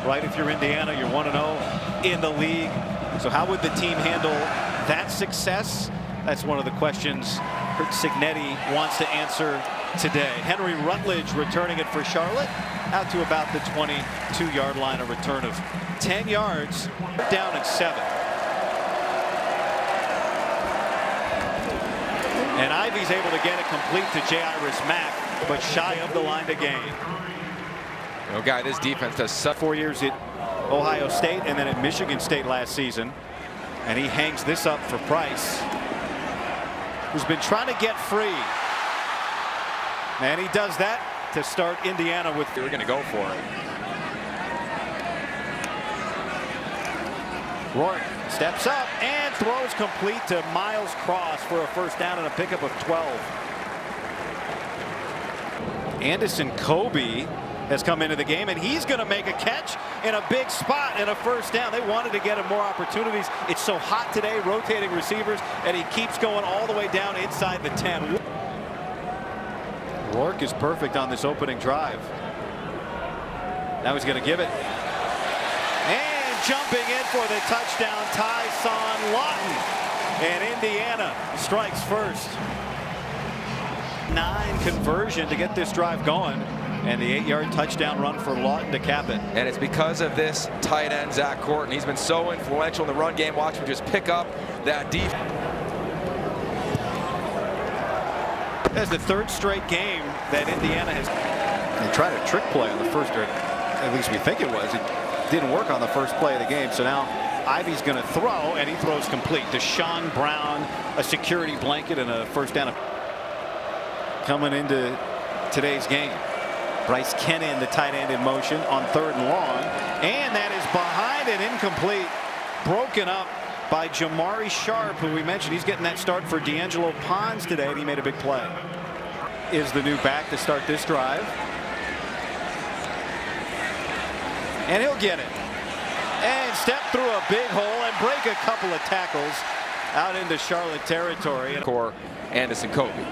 right? If you're Indiana, you're 1-0 in the league. So how would the team handle that success? That's one of the questions Curt Cignetti wants to answer today. Henry Rutledge returning it for Charlotte out to about the 22-yard line, a return of 10 yards, down at 7. And Ivey's able to get it complete to J.Iris Mack, but shy of the line to gain. Oh, guy, this defense does such 4 years at Ohio State and then at Michigan State last season. And he hangs this up for Price, who's been trying to get free. And he does that to start Indiana with. We're going to go for it. Rourke steps up and throws complete to Miles Cross for a first down and a pickup of 12. Anderson Kobe has come into the game, and he's going to make a catch in a big spot and a first down. They wanted to get him more opportunities. It's so hot today, rotating receivers, and he keeps going all the way down inside the 10. Rourke is perfect on this opening drive. Now he's going to give it. And jumping in for the touchdown, Tyson Lawton. And Indiana strikes first. 9 conversion to get this drive going. And the 8-yard touchdown run for Lawton to cap it. And it's because of this tight end, Zach Corton. He's been so influential in the run game. Watch him just pick up that defense. That's the 3rd straight game that Indiana has. They tried a trick play on the first, or at least we think it was. It didn't work on the first play of the game. So now Ivey's going to throw, and he throws complete to Sean Brown, a security blanket, and a first down. Coming into today's game, Bryce Kennan, the tight end, in motion on 3rd and long, and that is behind and incomplete, broken up by Jamari Sharp, who we mentioned he's getting that start for D'Angelo Pons today, and he made a big play. Is the new back to start this drive, and he'll get it and step through a big hole and break a couple of tackles out into Charlotte territory. Core Anderson Kobe.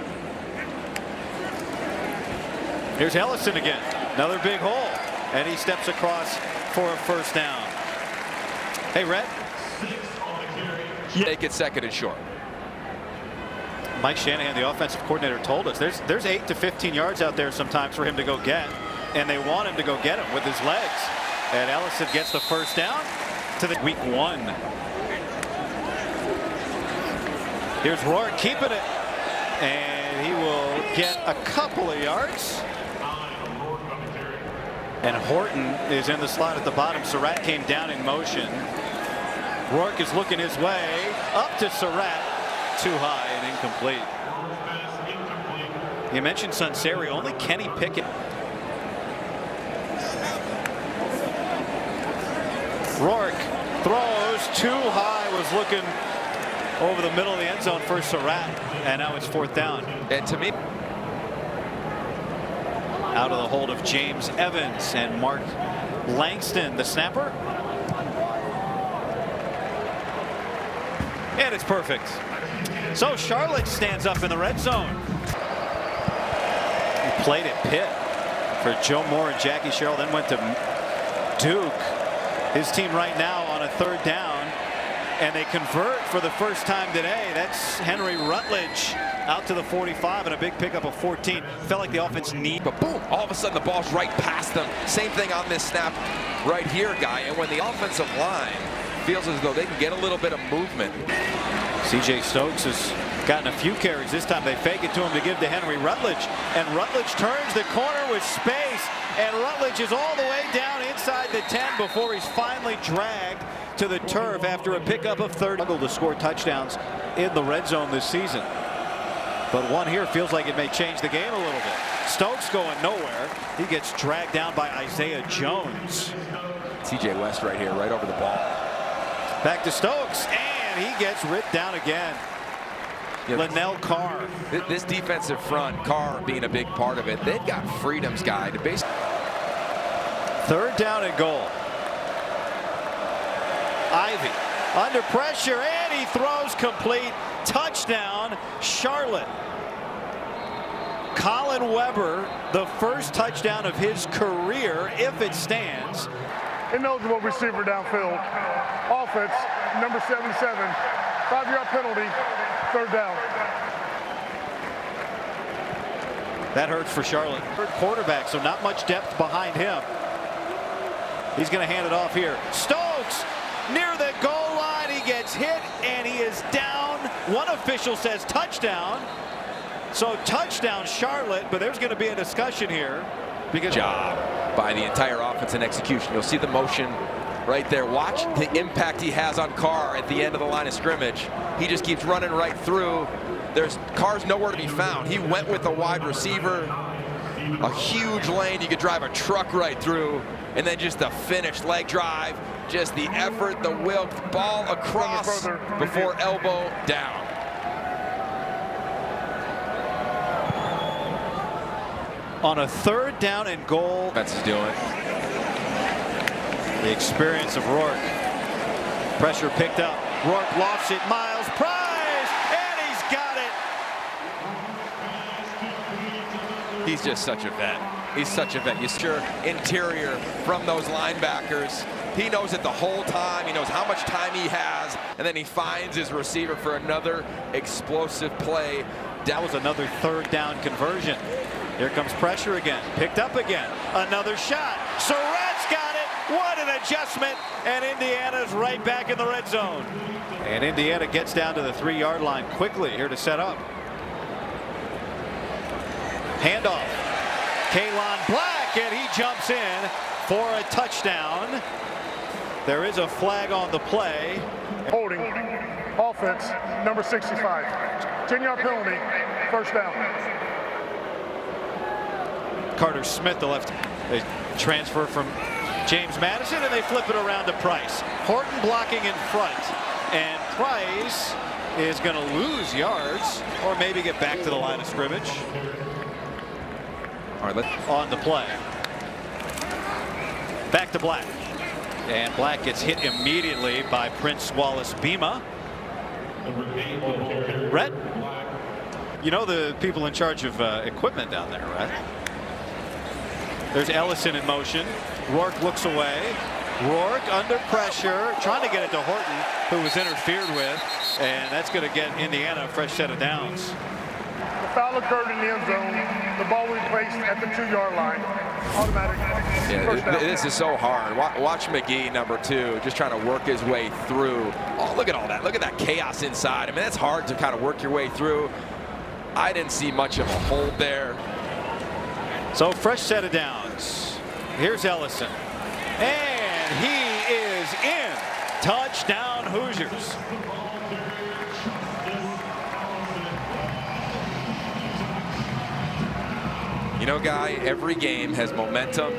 Here's Ellison again, another big hole, and he steps across for a first down. Hey, Rhett. Take it 2nd and short. Mike Shanahan, the offensive coordinator, told us there's 8 to 15 yards out there sometimes for him to go get, and they want him to go get him with his legs. And Ellison gets the first down to the week 1. Here's Rourke keeping it, and he will get a couple of yards. And Horton is in the slot at the bottom. Surratt came down in motion. Rourke is looking his way up to Surratt. Too high and incomplete. You mentioned Sunseri. Only Kenny Pickett. Rourke throws too high. Was looking over the middle of the end zone for Surratt. And now it's 4th down. And to me, out of the hold of James Evans and Mark Langston, the snapper. And it's perfect. So Charlotte stands up in the red zone. He played at Pitt for Joe Moore and Jackie Sherrill, then went to Duke. His team right now on a 3rd down, and they convert for the first time today. That's Henry Rutledge out to the 45 and a big pickup of 14. Felt like the offense but boom, all of a sudden the ball's right past them. Same thing on this snap right here, guy. And when the offensive line feels as though they can get a little bit of movement. CJ Stokes has gotten a few carries. This time they fake it to him to give to Henry Rutledge, and Rutledge turns the corner with space, and Rutledge is all the way down inside the 10 before he's finally dragged to the turf after a pickup of 3rd. Struggled to score touchdowns in the red zone this season, but one here feels like it may change the game a little bit. Stokes going nowhere. He gets dragged down by Isaiah Jones. TJ West right here, right over the ball. Back to Stokes, and he gets ripped down again. Linnell Carr. This defensive front, Carr being a big part of it. They've got freedoms, guy, to base. 3rd down and goal. Ivey under pressure, and he throws complete. Touchdown, Charlotte. Colin Weber, the first touchdown of his career, if it stands. ineligible receiver downfield. Offense, number 77, 5-yard penalty, 3rd down. That hurts for Charlotte. Third quarterback, so not much depth behind him. He's going to hand it off here. Stokes near the goal line. He gets hit and he is down. One official says touchdown. So touchdown Charlotte, but there's going to be a discussion here. Because Job by the entire offense and execution. You'll see the motion right there. Watch the impact he has on Carr at the end of the line of scrimmage. He just keeps running right through. Carr's nowhere to be found. He went with a wide receiver, a huge lane. You could drive a truck right through, and then just the finished leg drive, just the effort, the will, ball across before elbow down. On a 3rd down and goal. That's his doing. The experience of Rourke. Pressure picked up. Rourke lofts it. Miles Price, and he's got it. He's just such a vet. He's such a vet. You sure interior from those linebackers. He knows it the whole time. He knows how much time he has, and then he finds his receiver for another explosive play. That was another 3rd down conversion. Here comes pressure again. Picked up again. Another shot. Surratt's got it. What an adjustment. And Indiana's right back in the red zone. And Indiana gets down to the 3-yard line quickly here to set up. Handoff. Kaylon Black, and he jumps in for a touchdown. There is a flag on the play. Holding. Offense, number 65. 10-yard penalty, 1st down. Carter Smith, the left. They transfer from James Madison, and they flip it around to Price. Horton blocking in front, and Price is going to lose yards or maybe get back to the line of scrimmage. All right, on the play. Back to Black, and Black gets hit immediately by Prince Wallace Bima. Rhett, you know the people in charge of equipment down there, right? There's Ellison in motion. Rourke looks away. Rourke under pressure, trying to get it to Horton, who was interfered with, and that's going to get Indiana a fresh set of downs. The foul occurred in the end zone. The ball will be placed at the 2-yard line. Automatic. Yeah, this is so hard. Watch McGee, number 2, just trying to work his way through. Oh, look at all that. Look at that chaos inside. I mean, it's hard to kind of work your way through. I didn't see much of a hold there. So fresh set of downs. Here's Ellison. And he is in. Touchdown Hoosiers. You know, Guy, every game has momentum.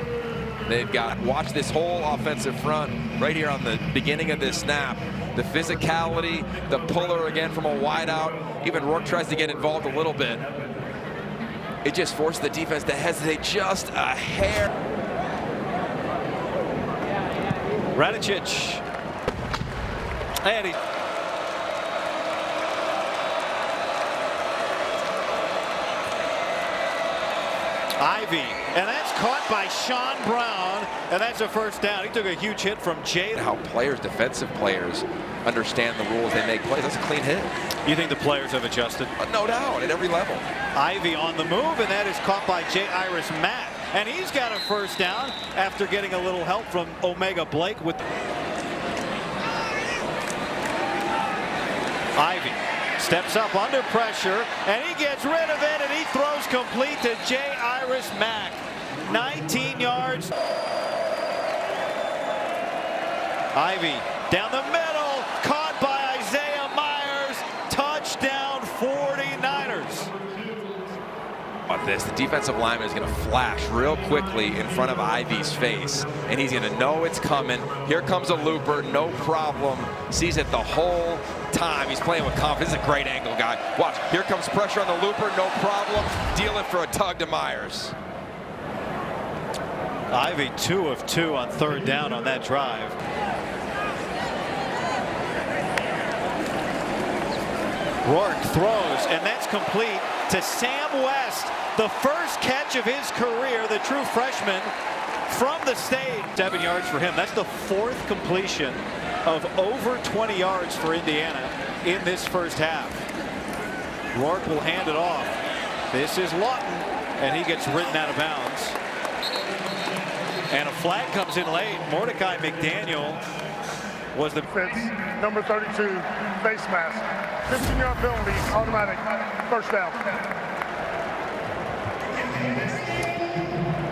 They've got, watch this whole offensive front right here on the beginning of this snap. The physicality, the puller again from a wideout. Even Rourke tries to get involved a little bit. It just forced the defense to hesitate just a hair. Radicic. And he... Ivy, and that's caught by Sean Brown, and that's a 1st down. He took a huge hit from Jay. How players, defensive players, understand the rules. They make plays. That's a clean hit. You think the players have adjusted? No doubt, at every level. Ivy on the move, and that is caught by J. Iris Mack, and he's got a 1st down after getting a little help from Omega Blake with Ivy. Steps up under pressure, and he gets rid of it, and he throws complete to J. Iris Mack. 19 yards. Ivy down the middle, caught by Isaiah Myers. Touchdown 49ers. About this, the defensive lineman is going to flash real quickly in front of Ivy's face, and he's going to know it's coming. Here comes a looper, no problem. Sees it the whole time. He's playing with confidence. This is a great angle, Guy. Watch, here comes pressure on the looper, no problem. Dealing for a tug to Myers. Ivy 2 of 2 on 3rd down on that drive. Rourke throws, and that's complete to Sam West, the first catch of his career, the true freshman. from the stage. 7 yards for him. That's the 4th completion of over 20 yards for Indiana in this first half. Rourke will hand it off. This is Lawton, and he gets ridden out of bounds. And a flag comes in late. Mordecai McDaniel was the Fitz, number 32, face mask. 15-yard penalty, automatic, first down.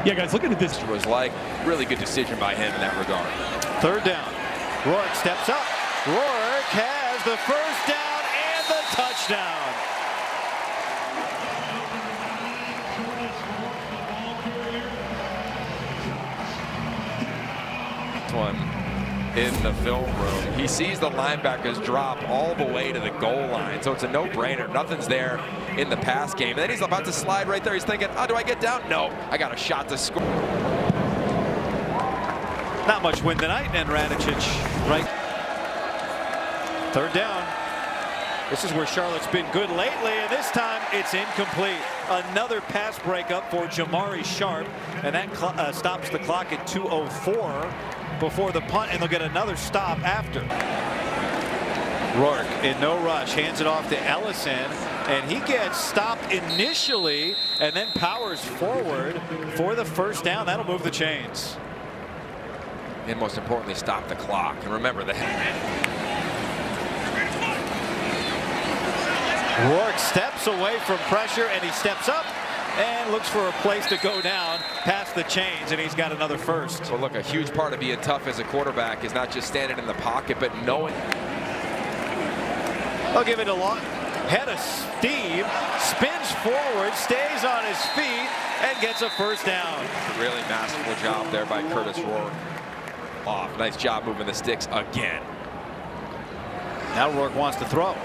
Yeah, guys, looking at this. It was like really good decision by him in that regard. 3rd down. Rourke steps up. Rourke has the first down and the touchdown. One in the film room. He sees the linebackers drop all the way to the goal line, so it's a no-brainer. Nothing's there in the pass game. And then he's about to slide right there. He's thinking, oh, do I get down? No, I got a shot to score. Not much wind tonight, and Radicic right. 3rd down. This is where Charlotte's been good lately, and this time it's incomplete. Another pass breakup for Jamari Sharp, and that stops the clock at 2:04 before the punt, and they'll get another stop after. Rourke in no rush, hands it off to Ellison, and he gets stopped initially and then powers forward for the first down. That'll move the chains. And most importantly, stop the clock. And remember the Rourke steps away from pressure, and he steps up and looks for a place to go down past the chains, and he's got another first. Well, look, a huge part of being tough as a quarterback is not just standing in the pocket, but knowing. I'll give it a lot. Head of Steve, spins forward, stays on his feet, and gets a first down. Really masterful job there by Curtis Rourke. Off. Nice job moving the sticks again. Now Rourke wants to throw,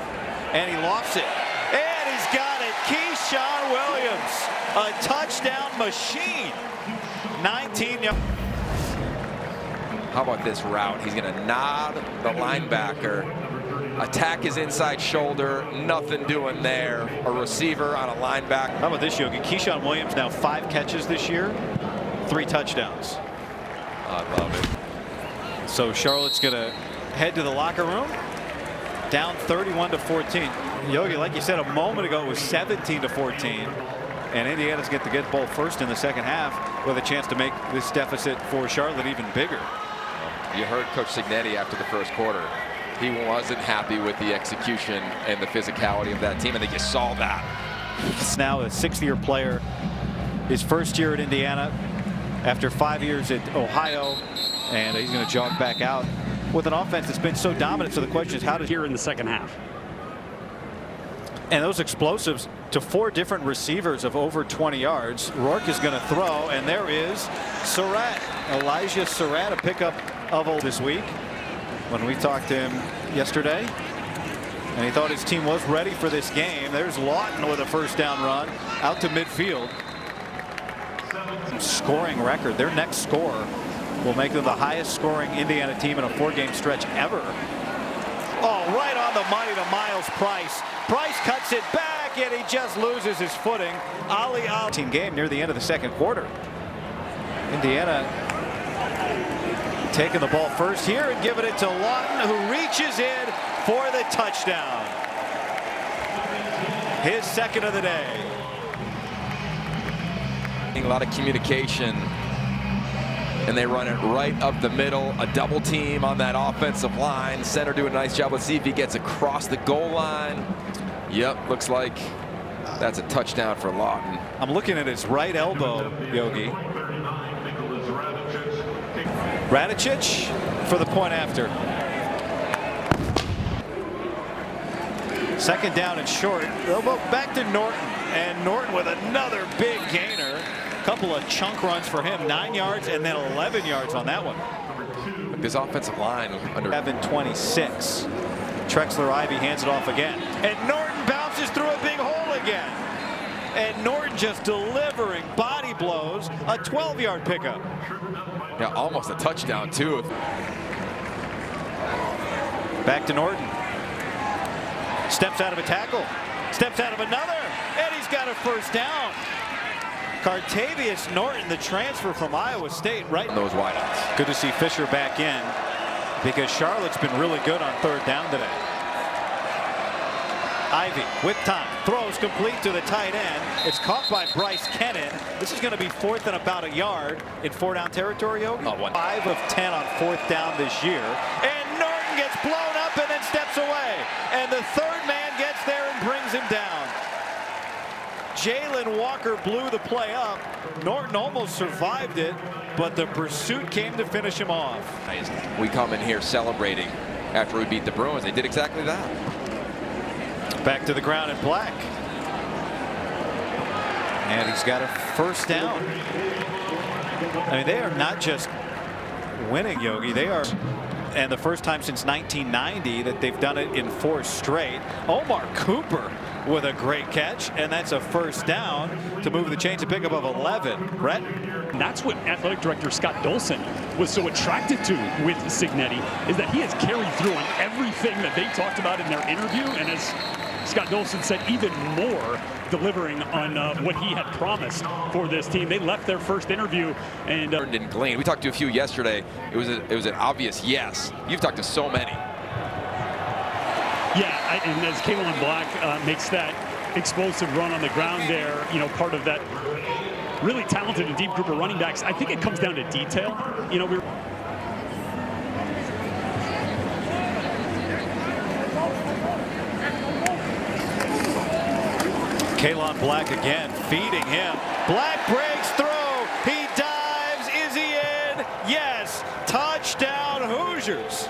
and he lofts it, and he's got it. Keyshawn Williams, a touchdown machine. 19 yards. How about this route? He's going to nod the linebacker, attack his inside shoulder, nothing doing there. A receiver on a linebacker. How about this, Yogi? Keyshawn Williams now 5 catches this year, 3 touchdowns. I love it. So Charlotte's going to head to the locker room, down 31-14. Yogi, like you said a moment ago, it was 17-14, and Indiana's get the ball first in the second half with a chance to make this deficit for Charlotte even bigger. You heard Coach Cignetti after the first quarter. He wasn't happy with the execution and the physicality of that team. I think you saw that. It's now a 6th-year player, his first year at Indiana after 5 years at Ohio, and he's going to jog back out with an offense that's been so dominant. So the question is, how does Here in the second half. And those explosives to 4 different receivers of over 20 yards. Rourke is going to throw, and there is Surratt. Elijah Surratt, a pickup of this week. When we talked to him yesterday, and he thought his team was ready for this game. There's Lawton with a first down run out to midfield. Scoring record. Their next score will make them the highest scoring Indiana team in a 4-game stretch ever. Oh, right on the money to Miles Price. Price cuts it back, and he just loses his footing. Ali team game near the end of the second quarter. Indiana taking the ball first here and giving it to Lawton, who reaches in for the touchdown. His second of the day. A lot of communication, and they run it right up the middle. A double team on that offensive line. Center doing a nice job. Let's see if he gets across the goal line. Yep, looks like that's a touchdown for Lawton. I'm looking at his right elbow, Yogi. Radicic for the point after. Second down and short. They'll go back to Norton, and Norton with another big gainer. Couple of chunk runs for him, 9 yards and then 11 yards on that one. This offensive line under 7-26. Trexler Ivy hands it off again, and Norton bounces through a big hole again. And Norton just delivering body blows. A 12-yard pickup. Yeah, almost a touchdown too. Back to Norton. Steps out of a tackle. Steps out of another. And he's got a first down. Cartavius Norton, the transfer from Iowa State, right? Those wideouts. Good to see Fisher back in because Charlotte's been really good on third down today. Ivy with time, throws complete to the tight end. It's caught by Bryce Kennan. This is going to be 4th and about a yard in 4-down territory. 5 of 10 on 4th down this year. And Norton gets blown up and then steps away. And the third man gets there and brings him down. Jalen Walker blew the play up. Norton almost survived it, but the pursuit came to finish him off. We come in here celebrating after we beat the Bruins. They did exactly that. Back to the ground in Black. And he's got a first down. I mean, they are not just winning, Yogi. They are, and the first time since 1990 that they've done it in 4 straight. Omar Cooper with a great catch, and that's a first down to move the chains to pick up of 11. Brett? And that's what athletic director Scott Dolson was so attracted to with Cignetti, is that he has carried through on everything that they talked about in their interview, and as Scott Dolson said, even more delivering on what he had promised for this team. They left their first interview and Glean. We talked to a few yesterday. It was an obvious yes. You've talked to so many. Yeah, and as Kaylon Black makes that explosive run on the ground there, you know, part of that really talented and deep group of running backs, I think it comes down to detail. You know, we're Kaylon Black again, feeding him. Black breaks through. He dives. Is he in? Yes. Touchdown, Hoosiers.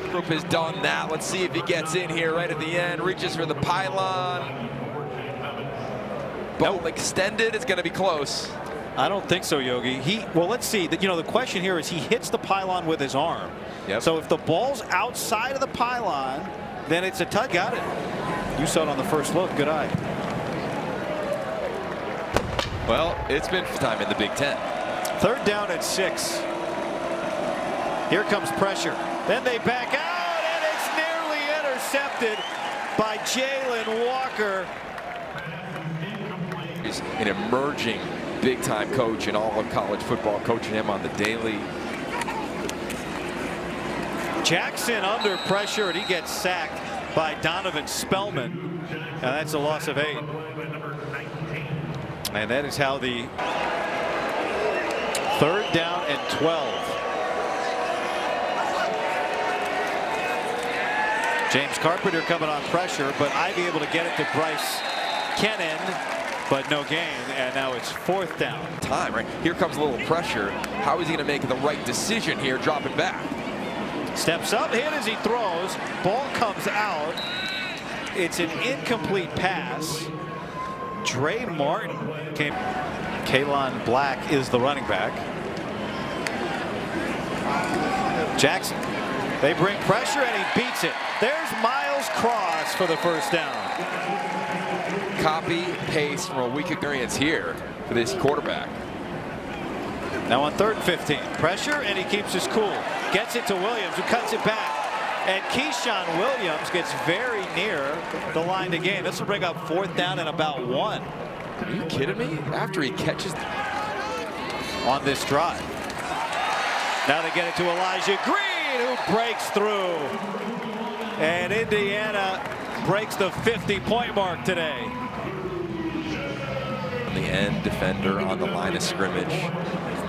Group has done that. Let's see if he gets in here right at the end. Reaches for the pylon. Ball extended. It's going to be close. I don't think so, Yogi. Well, let's see. You know, the question here is he hits the pylon with his arm. Yep. So if the ball's outside of the pylon, then it's a touch. Got it. You saw it on the first look. Good eye. Well, it's been time in the Big Ten. 3rd down at 6. Here comes pressure. Then they back out, and it's nearly intercepted by Jalen Walker. He's an emerging big-time coach in all of college football, coaching him on the daily. Jackson under pressure, and he gets sacked by Donovan Spellman. And that's a loss of 8. And that is how the 3rd down and 12. James Carpenter coming on pressure, but Ivy able to get it to Bryce Kennan, but no gain, and now it's 4th down. Time, right? Here comes a little pressure. How is he going to make the right decision here, dropping back? Steps up, hit as he throws. Ball comes out. It's an incomplete pass. Dre Martin came. Kaylon Black is the running back. Jackson. They bring pressure and he beats it. There's Miles Cross for the first down. Copy, paste from a weak experience here for this quarterback. Now on 3rd and 15. Pressure and he keeps his cool. Gets it to Williams who cuts it back. And Keyshawn Williams gets very near the line to gain. This will bring up 4th down and about 1. Are you kidding me? After he catches on this drive. Now they get it to Elijah Green, who breaks through. And Indiana breaks the 50-point mark today. The end defender on the line of scrimmage.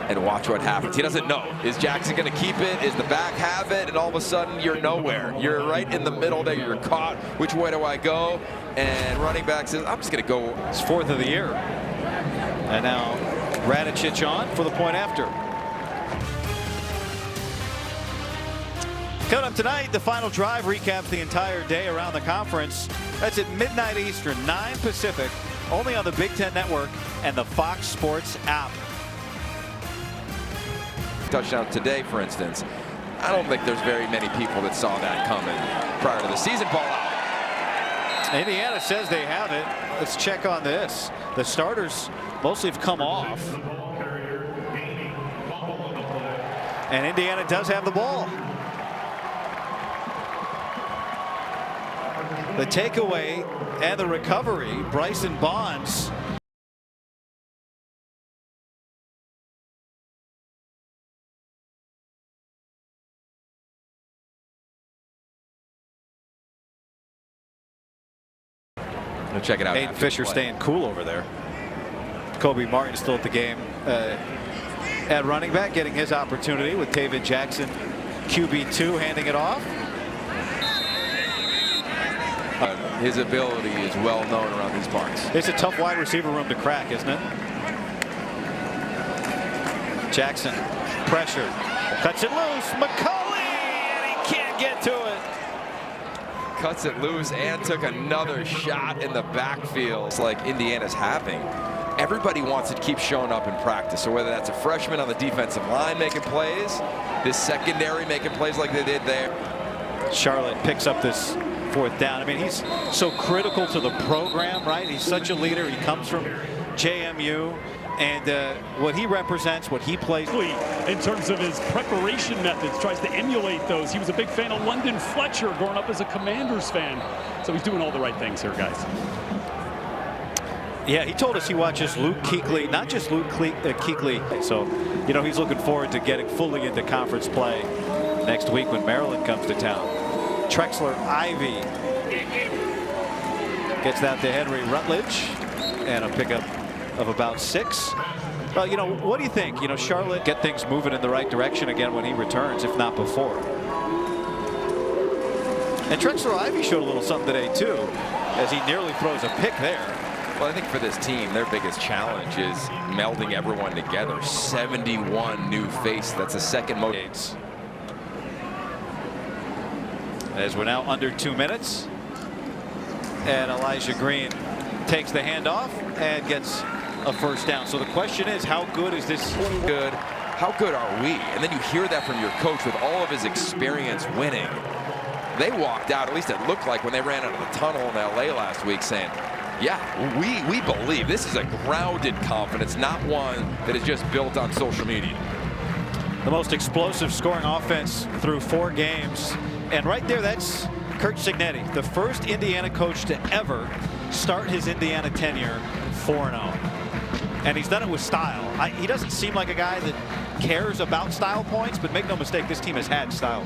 And watch what happens. He doesn't know. Is Jackson going to keep it? Is the back have it? And all of a sudden, you're nowhere. You're right in the middle there. You're caught. Which way do I go? And running back says, I'm just going to go. It's 4th of the year. And now Radicic on for the point after. Coming up tonight, the final drive recaps the entire day around the conference. That's at midnight Eastern, 9 Pacific, only on the Big Ten Network and the Fox Sports app. Touchdown today, for instance. I don't think there's very many people that saw that coming prior to the season. Ball out. Indiana says they have it. Let's check on this. The starters mostly have come off. And Indiana does have the ball. The takeaway and the recovery, Bryson Bonds. Check it out. Aiden Fisher staying cool over there. Kobe Martin still at the game. At running back, getting his opportunity with David Jackson, QB2, handing it off. His ability is well known around these parts. It's a tough wide receiver room to crack, isn't it? Jackson, pressure, cuts it loose. McCulley, and he can't get to it. Cuts it loose and took another shot in the backfield. It's like Indiana's having. Everybody wants to keep showing up in practice. So whether that's a freshman on the defensive line making plays, this secondary making plays like they did there. Charlotte picks up this fourth down. I mean, he's so critical to the program, right? He's such a leader. He comes from JMU. And what he represents, what he plays. In terms of his preparation methods, tries to emulate those. He was a big fan of London Fletcher growing up as a Commanders fan. So he's doing all the right things here, guys. Yeah, he told us he watches Luke Kuechly, not just Luke Kuechly. So, you know, he's looking forward to getting fully into conference play next week when Maryland comes to town. Trexler Ivy gets that to Henry Rutledge, and a pickup of about 6. Well, you know, what do you think? You know, Charlotte get things moving in the right direction again when he returns, if not before. And Trexler Ivy showed a little something today too, as he nearly throws a pick there. Well, I think for this team, their biggest challenge is melding everyone together. 71 new faces. That's the second most. As we're now under 2 minutes, and Elijah Green takes the handoff and gets a first down. So the question is, how good is this? Good. How good are we? And then you hear that from your coach with all of his experience winning. They walked out, at least it looked like when they ran out of the tunnel in LA last week, saying, yeah, we believe. This is a grounded confidence, not one that is just built on social media. The most explosive scoring offense through 4 games. And right there, that's Curt Cignetti, the first Indiana coach to ever start his Indiana tenure 4-0. And he's done it with style. He doesn't seem like a guy that cares about style points, but make no mistake, this team has had style.